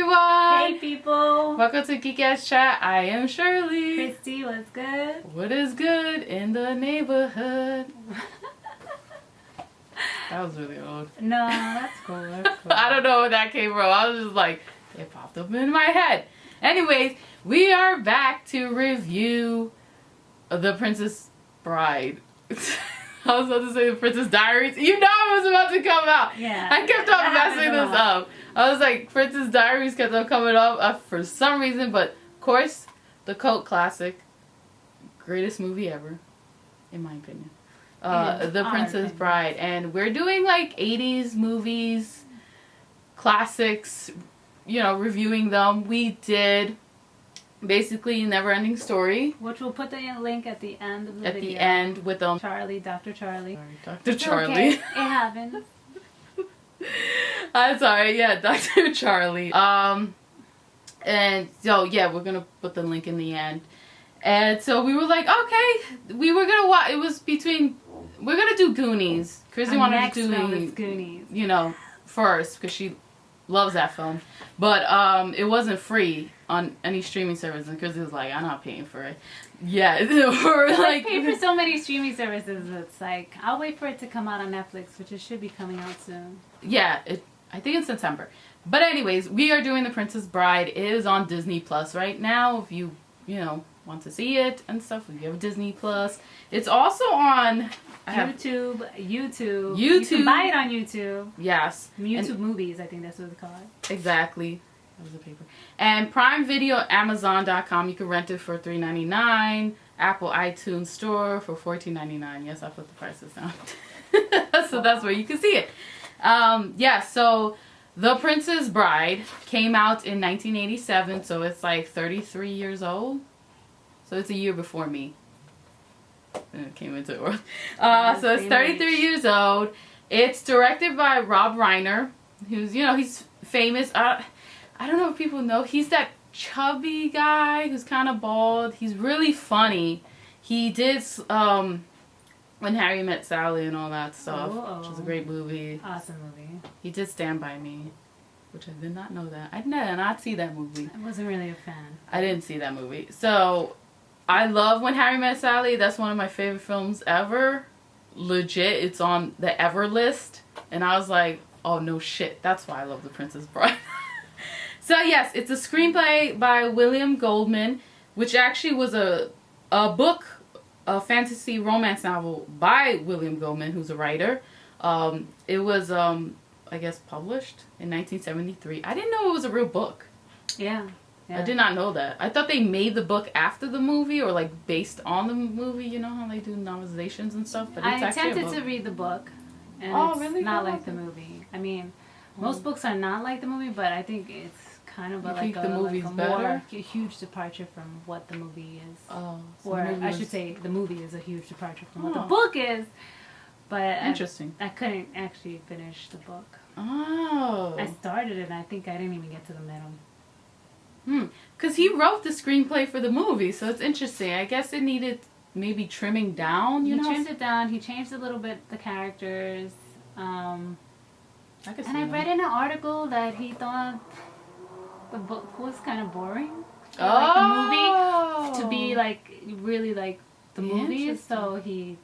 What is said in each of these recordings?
everyone! Hey people! Welcome to Geek Ass Chat. I am Shirley. Christy, what's good? What is good in the neighborhood? That was really old. No, that's cool. That's cool. I don't know where that came from. I was just like, it popped up in my head. Anyways, we are back to review The Princess Bride. I was about to say The Princess Diaries. You know it was about to come out. Yeah. I kept on messing this up. I was like, Princess Diaries kept on coming up for some reason. But, of course, the cult classic. Greatest movie ever, in my opinion. The Princess Bride. And we're doing like 80s movies, classics, you know, reviewing them. We did basically Never Ending Story. Which we'll put the link at the end of the video. At the end with Dr. Charlie. Dr. It's Charlie. Okay. It happens. I'm sorry, yeah, Dr. Charlie. And so, yeah, we're gonna put the link in the end. And so we were like, okay, we were gonna watch, it was between, we're gonna do Goonies. Chrissy wanted to do Goonies. You know, first, because she loves that film. But it wasn't free on any streaming service, and Chrissy was like, I'm not paying for it. Yeah, or I pay for so many streaming services, it's like, I'll wait for it to come out on Netflix, which it should be coming out soon. Yeah, I think it's September. But anyways, we are doing The Princess Bride. It is on Disney Plus right now, if you know, want to see it and stuff. We have Disney Plus. It's also on YouTube. You can YouTube. buy it on YouTube. Yes. YouTube Movies, I think that's what it's called. Exactly. That was the paper. And Prime Video, Amazon.com. You can rent it for $3.99. Apple iTunes Store for $14.99. Yes, I put the prices down. So that's where you can see it. Yeah, so The Princess Bride came out in 1987, so it's like 33 years old. So it's a year before me. And it came into the world. So it's 33 years old. It's directed by Rob Reiner, who's, you know, he's famous. I don't know if people know. He's that chubby guy who's kind of bald. He's really funny. He did When Harry Met Sally and all that stuff, which is a great movie. Awesome movie. He did Stand By Me, which I did not know that. I did not see that movie. I wasn't really a fan. I didn't see that movie. So, I love When Harry Met Sally. That's one of my favorite films ever. Legit, it's on the ever list. And I was like, oh no shit, that's why I love The Princess Bride. So yes, it's a screenplay by William Goldman, which actually was a book, a fantasy romance novel by William Goldman, who's a writer. It was, I guess, published in 1973. I didn't know it was a real book. Yeah. I did not know that. I thought they made the book after the movie or like based on the movie. You know how they do novelizations and stuff? But it's I actually attempted to read the book. And it's really? not like the movie. I mean, most books are not like the movie, but I think it's kind of a huge departure from what the movie is. Oh, so or I should say the movie is a huge departure from what the book is. But interesting. I couldn't actually finish the book. Oh. I started it and I think I didn't even get to the middle. Because he wrote the screenplay for the movie, so it's interesting. I guess it needed maybe trimming down, you know? He trimmed it down. He changed a little bit the characters. I read in an article that he thought the book was kind of boring. Like the movie to be like really like the movies, so he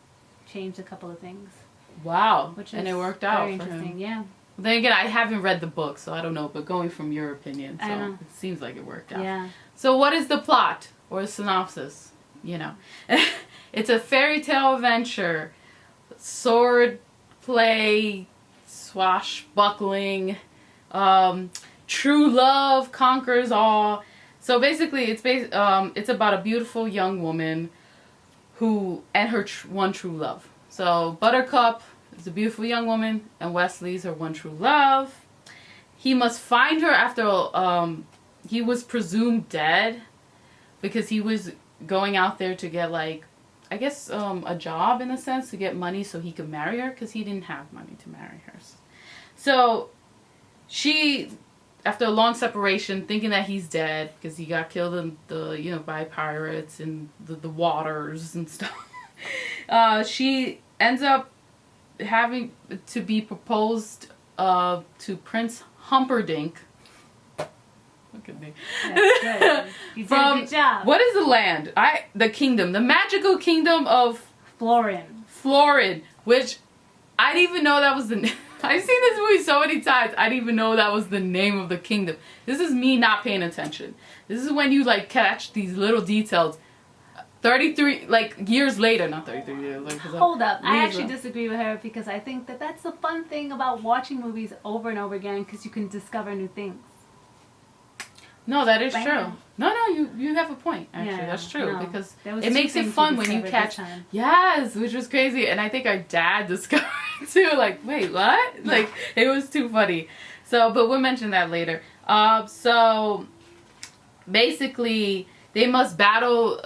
changed a couple of things. Wow. Which is and it worked out very for interesting, him. yeah. Then again, I haven't read the book, so I don't know, but going from your opinion, so it seems like it worked out. Yeah. So what is the plot or synopsis? You know, it's a fairy tale adventure, sword play, swashbuckling, true love conquers all. So basically, it's about a beautiful young woman who and her one true love. So Buttercup is a beautiful young woman, and Wesley's her one true love. He must find her after he was presumed dead because he was going out there to get, like, I guess a job in a sense, to get money so he could marry her because he didn't have money to marry her. So she, after a long separation, thinking that he's dead because he got killed in by pirates in the waters and stuff, she ends up having to be proposed to Prince Humperdinck, Look at me. That's good. You did a good job. What is the land? The kingdom. The magical kingdom of... Florin. Which I didn't even know that was the name. I've seen this movie so many times. I didn't even know that was the name of the kingdom. This is me not paying attention. This is when you like catch these little details. 33 years later, not 33 years. Hold up, I actually disagree with her because I think that that's the fun thing about watching movies over and over again because you can discover new things. No, that is true. No, you have a point. Actually, that's true because it makes it fun when you catch. Yes, which was crazy, and I think our dad discovered too. Like, wait, what? Like, it was too funny. So, but we'll mention that later. So basically, they must battle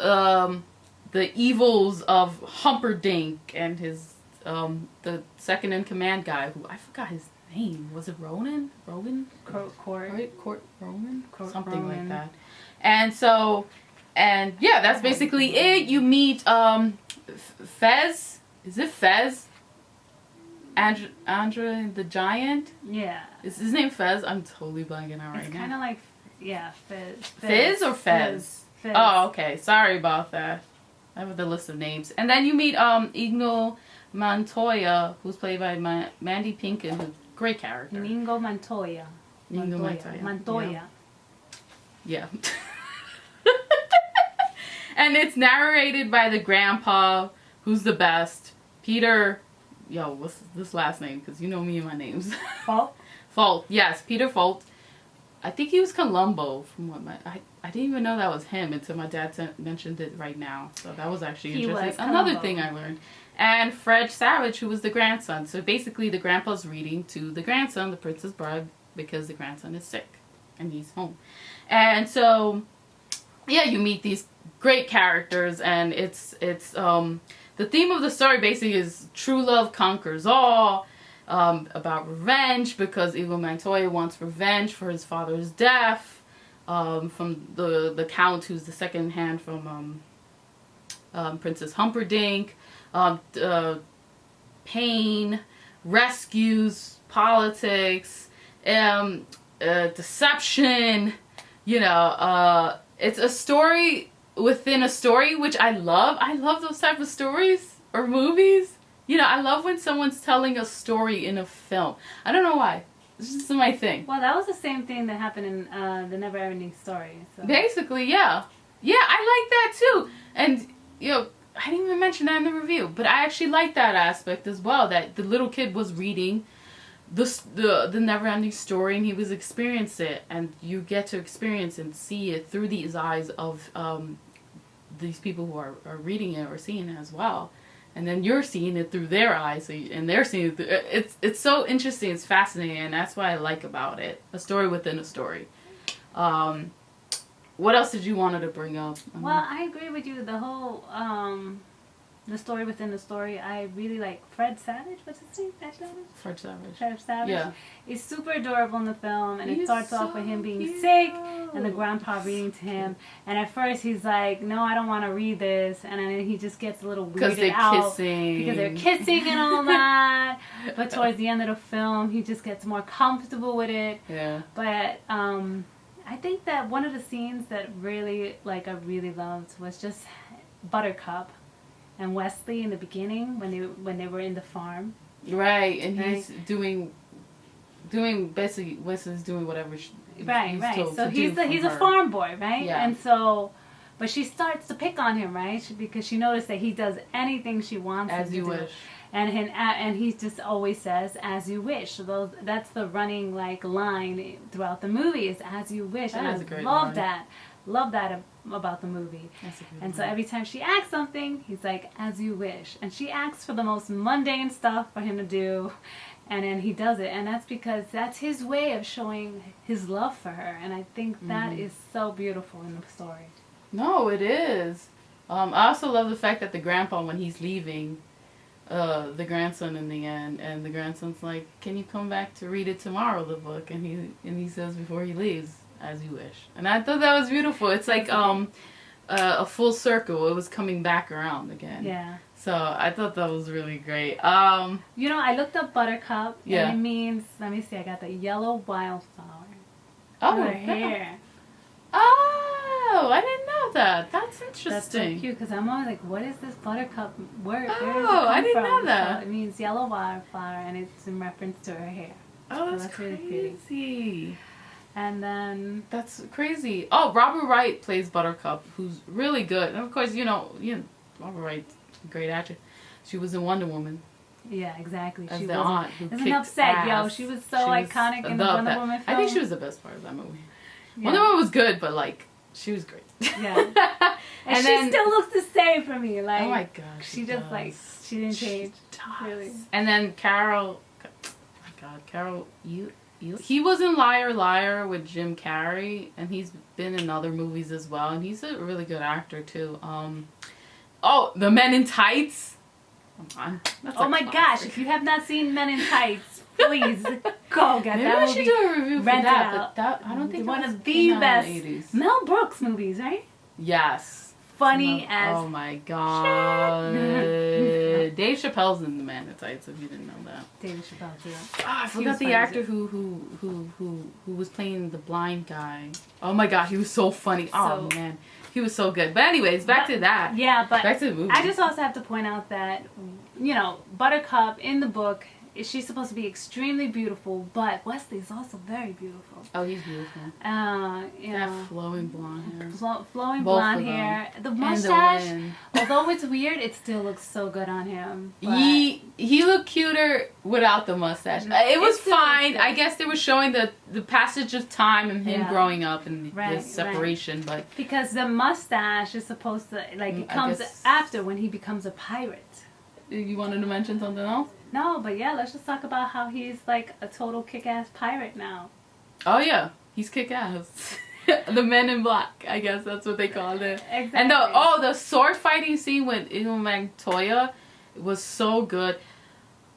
the evils of Humperdinck and his the second in command guy who I forgot his name. Was it Ronan? Roman? Court Roman? Something Roman. Like that. And so, yeah, that's basically it. You meet Fez. Is it Fez? Andra the Giant? Yeah. Is his name Fez? I'm totally blanking out right now. It's kind of like, Fez. Fizz or Fez? Fizz. Oh, okay. Sorry about that. I have the list of names. And then you meet Inigo Montoya, who's played by Mandy Patinkin, who's a great character. Inigo Montoya. Montoya. Yeah. And it's narrated by the grandpa, who's the best. Peter... Yo, what's this last name? Because you know me and my names. Fault. Yes, Peter Fault. I think he was Columbo from what I didn't even know that was him until my dad mentioned it right now. So that was actually interesting. Another thing I learned. And Fred Savage, who was the grandson. So basically the grandpa's reading to the grandson, the Princess Bride, because the grandson is sick and he's home. And so, yeah, you meet these great characters, and it's the theme of the story basically is true love conquers all. About revenge, because Inigo Montoya wants revenge for his father's death from the count, who's the second hand from Princess Humperdinck. Pain, rescues, politics, deception. It's a story within a story, which I love. I love those type of stories or movies. I love when someone's telling a story in a film. I don't know why. It's just my thing. Well, that was the same thing that happened in The Never Ending Story. So. Basically, yeah. Yeah, I like that too. And, I didn't even mention that in the review. But I actually like that aspect as well. That the little kid was reading the Never Ending Story and he was experiencing it. And you get to experience and see it through these eyes of these people who are reading it or seeing it as well. And then you're seeing it through their eyes, and they're seeing it through... It's so interesting. It's fascinating, and that's what I like about it. A story within a story. What else did you want to bring up? Well, I agree with you. The whole... the story within the story, I really like Fred Savage. What's his name? Fred Savage. Fred Savage. Yeah. He's super adorable in the film, and it starts off with him being sick, and the grandpa reading to him. And at first he's like, "No, I don't want to read this," and then he just gets a little weirded out because they're kissing and all that. But towards the end of the film, he just gets more comfortable with it. Yeah. But I think that one of the scenes that really I really loved was just Buttercup and Wesley in the beginning when they were in the farm. Right, and he's doing basically Wesley's doing whatever right. So he's a farm boy, right? Yeah. And so, but she starts to pick on him, right? Because she noticed that he does anything she wants him to do. As you wish. And he just always says, "As you wish." So that's the running line throughout the movie is "As you wish," and I love that about the movie. And so every time she asks something, he's like, "As you wish." And she asks for the most mundane stuff for him to do, and then he does it. And that's because that's his way of showing his love for her. And I think that is so beautiful in the story. No, it is. I also love the fact that the grandpa, when he's leaving the grandson in the end, and the grandson's like, "Can you come back to read it tomorrow, the book?" And he says before he leaves, "As you wish." And I thought that was beautiful. It's like a full circle. It was coming back around again. Yeah. So I thought that was really great. I looked up Buttercup. Yeah. And it means, let me see, I got the yellow wildflower. Oh, her hair. that. That's interesting. That's so cute because I'm always like, what is this Buttercup word? Oh, I didn't know that. So it means yellow wildflower, and it's in reference to her hair. Oh, so that's really crazy. pretty. And then that's crazy. Oh, Robert Wright plays Buttercup, who's really good. And of course, you know, Robert Wright's a great actress. She was in Wonder Woman. Yeah, exactly. As she the aunt who isn't kicked upset, ass. yo. She was so iconic in the Wonder Woman film. I think she was the best part of that movie. Yeah. Wonder Woman was good, but like she was great. Yeah. and she still looks the same for me. Like, oh my gosh, she just like she didn't change. Really. And then Carol, oh my God, Carol, he was in Liar Liar with Jim Carrey, and he's been in other movies as well, and he's a really good actor too. Oh, The Men in Tights. Come on. Oh my gosh, if you have not seen Men in Tights, please go get that movie. Maybe we should do a review for that, but I don't think one of the best Mel Brooks movies, right? Yes. Funny as oh my God. Dave Chappelle's in The Man in Tights, if you didn't know that. Dave Chappelle too. Oh, I forgot the actor who was playing the blind guy. Oh my God, he was so funny. Oh man. He was so good. But anyways, back to that. Yeah, but back to the movie. I just also have to point out that, Buttercup in the book, she's supposed to be extremely beautiful, but Wesley's also very beautiful. Oh, he's beautiful. That flowing blonde hair. Flowing blonde hair. The mustache, although it's weird, it still looks so good on him. He looked cuter without the mustache. It was fine. I guess they were showing the passage of time and him growing up and the separation, but because the mustache is supposed to it comes after when he becomes a pirate. You wanted to mention something else? No, but yeah, let's just talk about how he's like a total kick-ass pirate now. Oh yeah, he's kick-ass. The Men in Black, I guess that's what they called it. Exactly. And the sword fighting scene with Inigo Montoya was so good.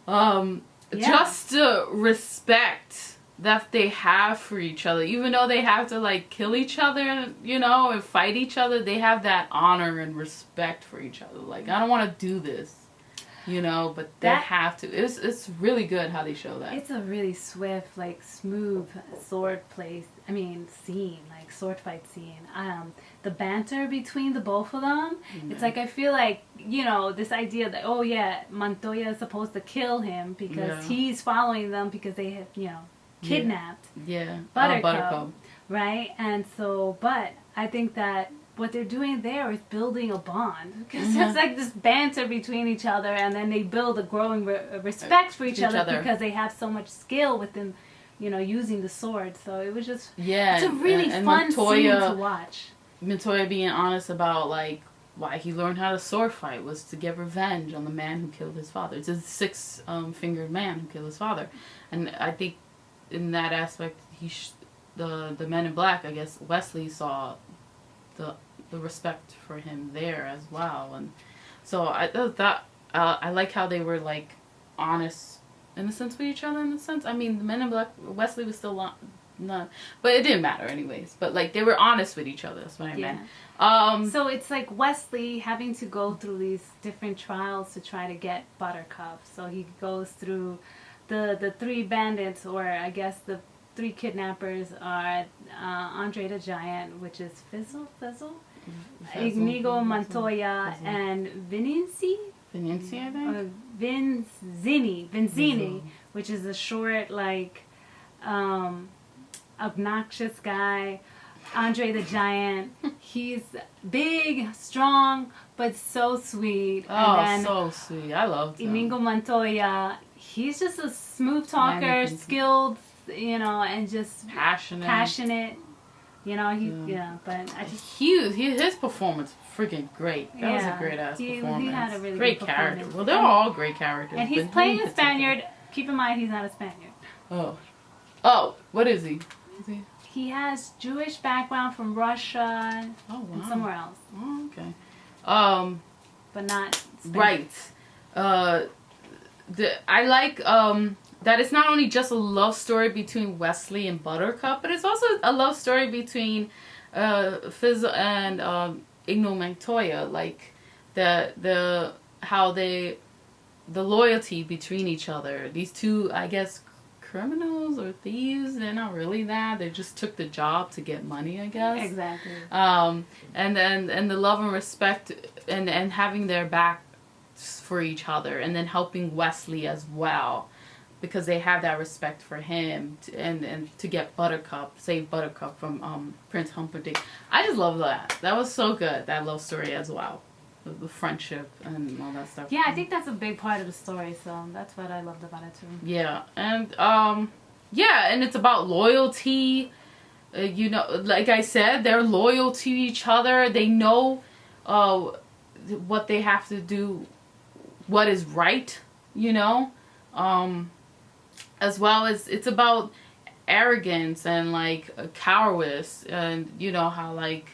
Just the respect that they have for each other, even though they have to like kill each other, and fight each other, they have that honor and respect for each other. Like, I don't want to do this. But they have to. It's really good how they show that. It's a really swift, smooth sword scene, sword fight scene. The banter between the both of them. Mm-hmm. It's I feel like, this idea that, Montoya is supposed to kill him because he's following them because they have, kidnapped Buttercup. Right? And so, but I think that what they're doing there is building a bond, because it's this banter between each other, and then they build a growing respect for each other because they have so much skill within, using the sword. So it was just it's a really fun scene to watch. Montoya being honest about why he learned how to sword fight was to get revenge on the man who killed his father. It's a six-fingered man who killed his father, and I think in that aspect the Men in Black, I guess Wesley saw the respect for him there as well, and so I like how they were honest in a sense with each other. In a sense, I mean, the Men in Black, Wesley was still not, but it didn't matter anyways. But they were honest with each other. That's what I meant. So it's Wesley having to go through these different trials to try to get Buttercup. So he goes through the three bandits, or I guess the three kidnappers are Andre the Giant, which is Fizzle, Inigo Montoya, and Vinci, I think? Vizzini, which is a short, obnoxious guy. Andre the Giant, he's big, strong, but so sweet. Oh, and then so sweet. I love him. Inigo Montoya, he's just a smooth talker, skilled, and just passionate. But his performance freaking great. That was a great ass performance. He had a really great character. Well, they're all great characters. And he's playing a Spaniard. Keep in mind, he's not a Spaniard. Oh, what is he? He has Jewish background from Russia and somewhere else. Oh, okay. But not Right. Spaniard. I like that it's not only just a love story between Wesley and Buttercup, but it's also a love story between Fizzle and Inigo Montoya. The loyalty between each other. These two, I guess, criminals or thieves. They're not really that. They just took the job to get money, I guess. Exactly. And the love and respect and having their back for each other, and then helping Wesley as well, because they have that respect for him and to get save Buttercup from Prince Humperdinck. I just love that. That was so good, that love story as well. The friendship and all that stuff. Yeah, I think that's a big part of the story, so that's what I loved about it too. Yeah, and and it's about loyalty. You know, like I said, they're loyal to each other. They know what they have to do, what is right, you know. As well as it's about arrogance and like cowardice, and you know how like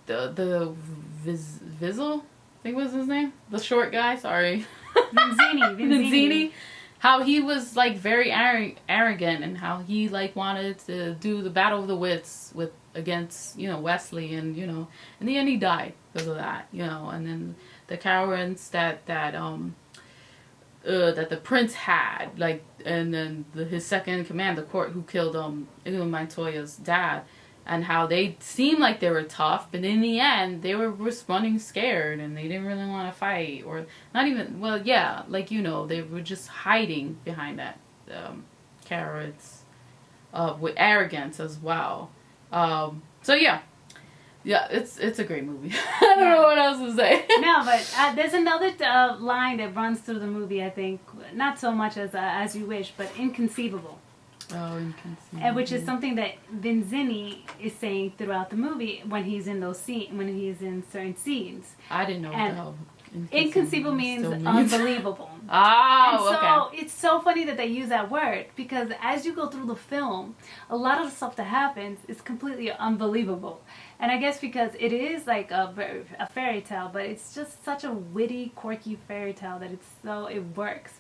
the Vizzle, I think was his name, the short guy. Sorry, Vizzini. How he was like very arrogant, and how he like wanted to do the battle of the wits against Wesley, and in the end he died because of that, and then the cowardice that the prince had, like, and then his second in command, the court, who killed Montoya's dad, and how they seemed like they were tough, but in the end they were just running scared, and they didn't really want to fight, or not even, well, yeah, like, they were just hiding behind that cowardice, with arrogance as well. So yeah, it's a great movie. I don't know what else to say. No, but there's another line that runs through the movie, I think, not so much as you wish, but inconceivable. Oh, inconceivable. And which is something that Vizzini is saying throughout the movie when he's in when he's in certain scenes. I didn't know what inconceivable means unbelievable. Oh, okay. It's so funny that they use that word, because as you go through the film, a lot of the stuff that happens is completely unbelievable. And I guess because it is like a fairy tale, but it's just such a witty, quirky fairy tale that it works.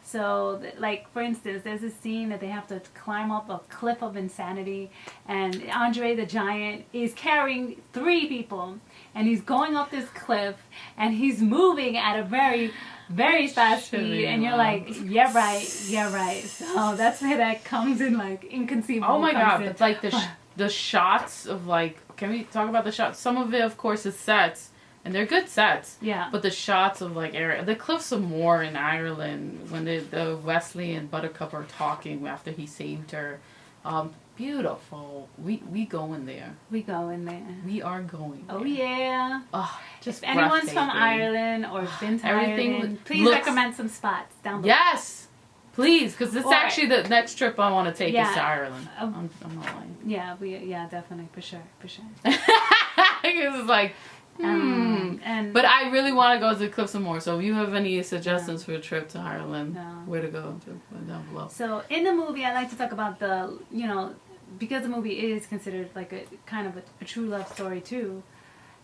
So, like, for instance, there's a scene that they have to climb up a cliff of insanity, and Andre the Giant is carrying 3 people, and he's going up this cliff, and he's moving at a very, very fast speed, and you're like, yeah, right. So that's where that comes in, like, inconceivable. Oh my God, it's like the shots of, like, can we talk about the shots? Some of it, of course, is sets. And they're good sets. Yeah. But the shots of, like, the Cliffs of Moher in Ireland, when the Wesley and Buttercup are talking after he saved her. Beautiful. We go in there. We go in there. We are going there. Oh, yeah. Oh, just if anyone's from Ireland or been to Ireland, please recommend some spots down below. Yes. Please, because this is actually the next trip I want to take is to Ireland. I'm not lying. Yeah, definitely. For sure. It's like... but I really want to go to the Cliffs of Moher. So if you have any suggestions for a trip to Ireland, where to go, down below. So in the movie, I like to talk about because the movie is considered like a kind of a true love story too.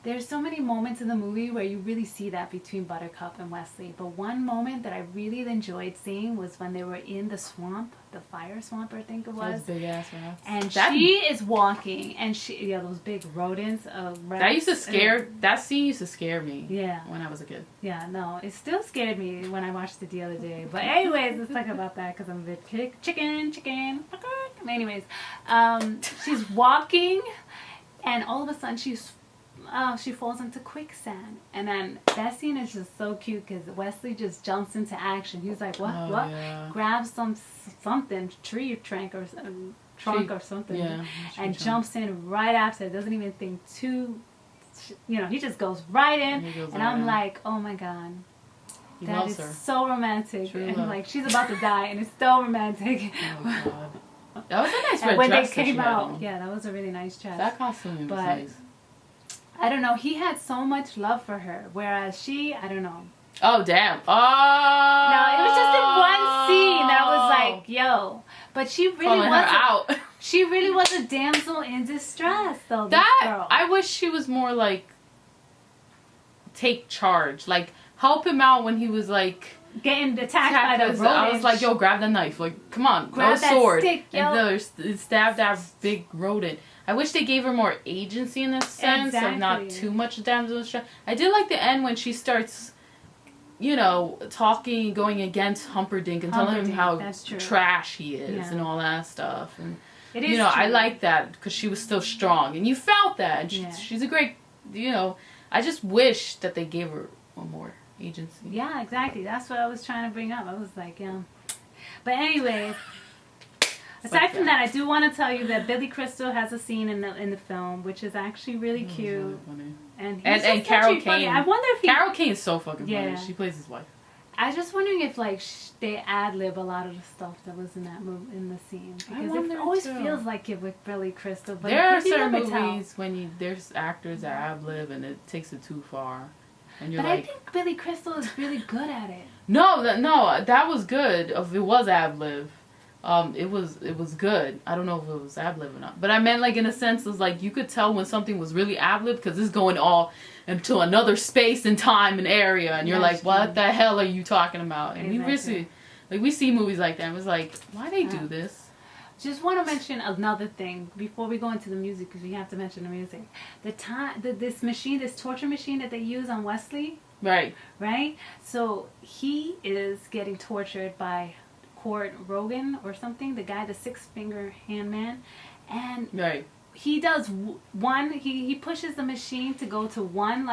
There's so many moments in the movie where you really see that between Buttercup and Wesley. But one moment that I really enjoyed seeing was when they were in the swamp, the fire swamp, I think it was. Those big ass rats. And she is walking, and those big rodents. Rats. That scene used to scare me. Yeah. When I was a kid. Yeah, no, it still scared me when I watched it the other day. But anyways, let's talk about that because I'm a bit chicken. Anyways, she's walking, and all of a sudden she falls into quicksand, and then that scene is just so cute because Wesley just jumps into action. He's like, "What? Yeah. Grabs something, tree trunk or something, and jumps in right after. Doesn't even think he just goes right in, and I'm like, oh my God, that is so romantic. True and love. Like she's about to die, and it's so romantic. Oh God, that was a nice red and when dress they came out, that was a really nice dress. That costume was nice. I don't know. He had so much love for her, whereas she, I don't know. Oh, damn. Oh. No, it was just in one scene that was like, yo. But she really she really was a damsel in distress, though, this girl. I wish she was more like, take charge. Like, help him out when he was like... getting attacked by the rodents. I was like, yo, grab the knife. Like, come on. Grab that sword. Stick, yo. And stab that big rodent. I wish they gave her more agency in this sense of not too much damsel in distress. I did like the end when she starts you know, talking, going against Humperdinck and telling him how trash he is and all that stuff. And, it is, you know, true. I like that because she was still strong. And you felt that. And she's a great, you know, I just wish that they gave her more agency. Yeah, exactly. That's what I was trying to bring up. I was like, But anyways, aside from that, I do want to tell you that Billy Crystal has a scene in the film, which is actually really cute. Really funny. And Carol Kane. Funny. I wonder if Carol Kane's so fucking funny. She plays his wife. I was just wondering if like they ad-lib a lot of the stuff that was in that movie, in the scene, because it always feels like it with Billy Crystal. But there are certain movies when there's actors that ad-lib and it takes it too far. And you're I think Billy Crystal is really good at it. No, that was good. If it was ad-lib. It was good. I don't know if it was ad-lib or not. But I meant like in a sense, it was like you could tell when something was really ad-lib because it's going all into another space and time and area. And you're like, what the hell are you talking about? And we see movies like that. And it's like, why they do this? Just want to mention another thing before we go into the music, because we have to mention the music. This torture machine that they use on Wesley. Right. Right? So he is getting tortured by Court Rogan or something, the guy, the 6-finger hand man, and he does he pushes the machine to go to one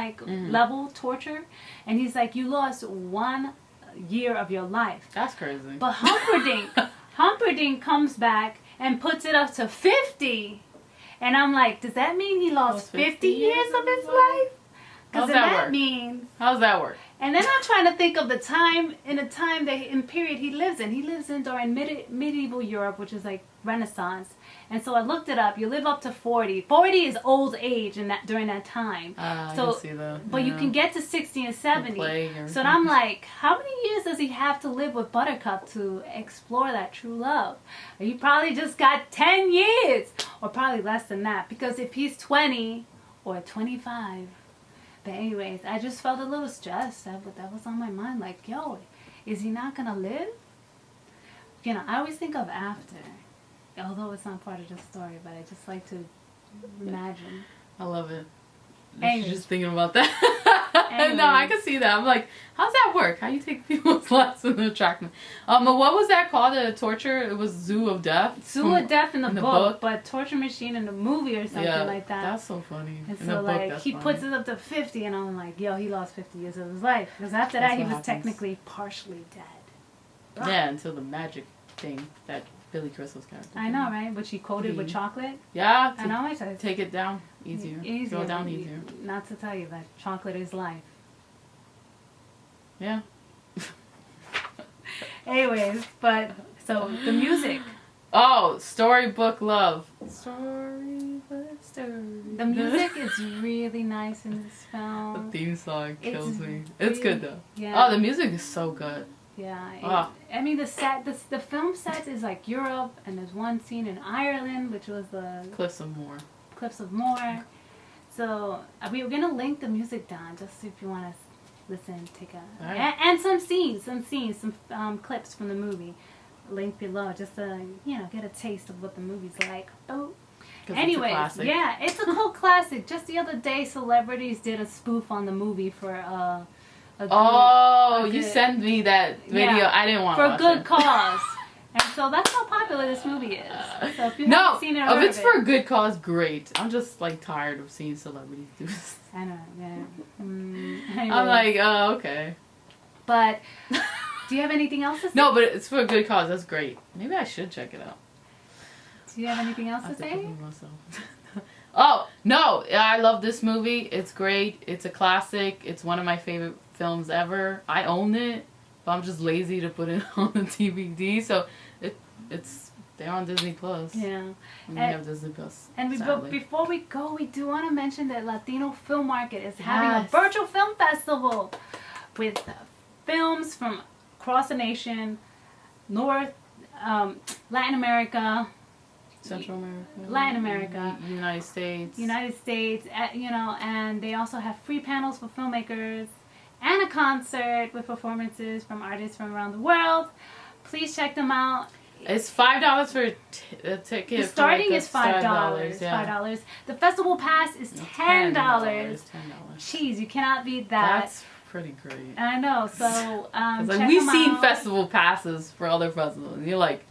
level torture, and he's like, you lost 1 year of your life. That's crazy. But Humperdinck comes back and puts it up to 50, and I'm like, does that mean he lost 50 years of his life? Because how's that work? And then I'm trying to think of the time period he lives in. He lives in during medieval Europe, which is like Renaissance. And so I looked it up. You live up to 40. 40 is old age during that time. I can see that. But you can get to 60 and 70. So I'm like, how many years does he have to live with Buttercup to explore that true love? He probably just got 10 years, or probably less than that. Because if he's 20 or 25... But anyways, I just felt a little stressed. That was on my mind. Like, yo, is he not going to live? You know, I always think of after. Although it's not part of the story, but I just like to imagine. I love it. I was just thinking about that. No, I can see that. I'm like, how's that work? How you take people's lives and attract them? What was that called? The torture? It was Zoo of Death? Zoo of Death in the book, but Torture Machine in the movie or something like that. That's so funny. And so like, he puts it up to 50, and I'm like, yo, he lost 50 years of his life. Because after that, he was technically partially dead. Yeah, until the magic thing that Billy Crystal's character. I know, right? Which he coated with chocolate. Yeah. I know. I said, take it down easier. Go down easier. Not to tell you that chocolate is life. Yeah. Anyways, but so the music. Oh, storybook love. Storybook story. The music is really nice in this film. The theme song kills me. It's good though. Yeah. Oh, the music is so good. Yeah. I mean, the film set is like Europe, and there's one scene in Ireland, which was the Cliffs of Moher. So we were gonna link the music down just if you want to listen, take a and some clips from the movie. Link below, just to get a taste of what the movie's like. Oh. Anyways, it's a cult classic. Just the other day, celebrities did a spoof on the movie for you sent me that video. Yeah, I didn't want to watch for a good cause. And so that's how popular this movie is. So if you haven't seen it, if it's for a good cause, great. I'm just like tired of seeing celebrities do this. I know, yeah. I'm like, oh, okay. But do you have anything else to say? No, but it's for a good cause. That's great. Maybe I should check it out. Do you have anything else to say? Oh, no. I love this movie. It's great. It's a classic. It's one of my favorite films ever. I own it, but I'm just lazy to put it on the DVD. So it's they're on Disney Plus. Yeah. And we have Disney Plus. And before we go, we do want to mention that Latino Film Market is having a virtual film festival with films from across the nation, North, Latin America, Central America, Latin America, United States, and they also have free panels for filmmakers and a concert with performances from artists from around the world. Please check them out. It's $5 for a ticket. The starting is $5. $5. The festival pass is $10. $10. Jeez, you cannot beat that. That's pretty great. I know. So we've seen festival passes for other festivals, and you're like,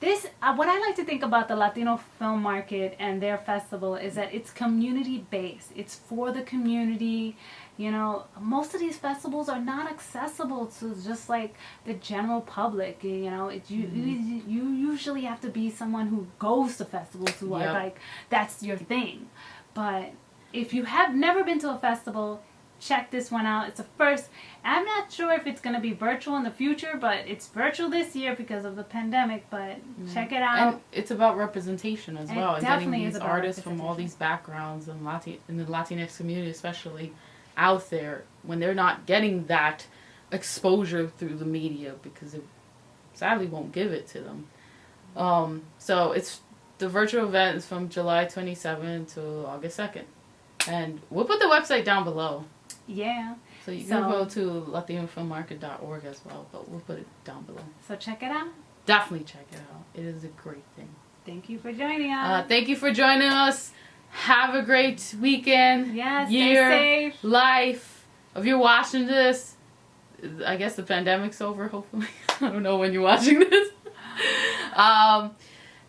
this. What I like to think about the Latino Film Market and their festival is that it's community based. It's for the community. You know, most of these festivals are not accessible to just like the general public. You know, you usually have to be someone who goes to festivals, who are like, that's your thing. But if you have never been to a festival, check this one out. It's a first. I'm not sure if it's going to be virtual in the future, but it's virtual this year because of the pandemic. But check it out. And it's about representation as well. It definitely getting is these about artists from all these backgrounds and in the Latinx community especially out there when they're not getting that exposure through the media because it sadly won't give it to them. So it's the virtual event is from July 27th to August 2nd. And we'll put the website down below. Yeah. So you can go to latinofilmmarket.org as well, but we'll put it down below. So check it out. Definitely check it out. It is a great thing. Thank you for joining us. Thank you for joining us. Have a great weekend. Yes, year, stay safe. Life. If you're watching this, I guess the pandemic's over, hopefully. I don't know when you're watching this.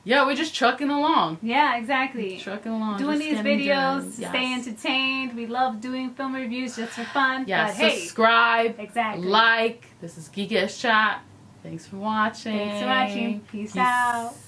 Yeah, we're just trucking along. Yeah, exactly. Trucking along. Doing these videos to stay entertained. We love doing film reviews just for fun. Yes, but subscribe. Exactly. Like. This is Geek Chat. Thanks for watching. Peace out.